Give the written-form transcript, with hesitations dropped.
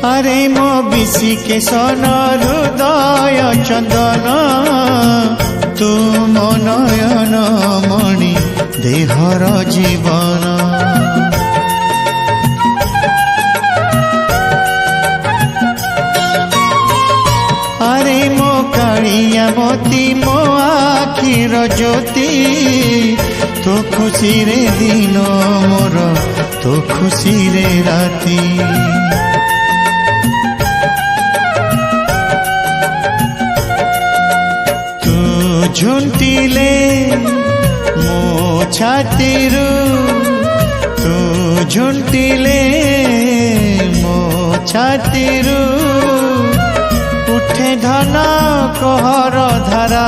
अरे मो बिसी के सन हृदय चंदन तू मो नयन मणि देहर जीवन अरे मो कालिया मोती मो आखिर ज्योति तो खुशी रे दिन मोर तो खुशी रे राती तू झुंटिले मो छातीरु तू झुंटिले मो छातीरु उठे धन कहर धारा